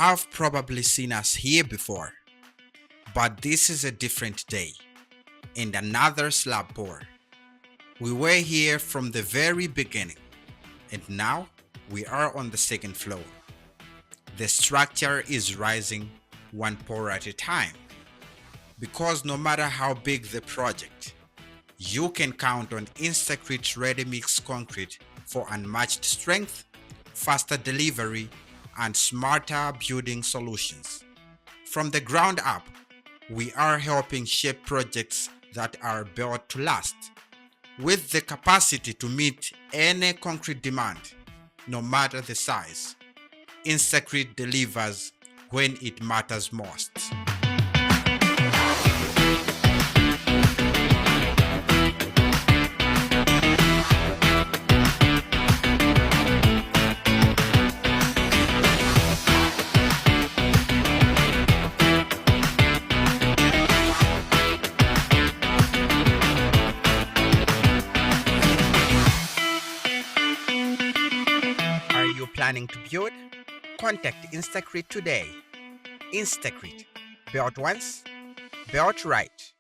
have probably seen us here before, but this is a different day and another slab pour. We were here from the very beginning, and now we are on the second floor. The structure is rising one pour at a time, because no matter how big the project, you can count on Instacrete ready-mix concrete for unmatched strength, faster delivery, and smarter building solutions. From the ground up, we are helping shape projects that are built to last, with the capacity to meet any concrete demand, no matter the size. Instacrete delivers when it matters most. Are you planning to build? Contact Instacrete today. Instacrete. Built once, built right.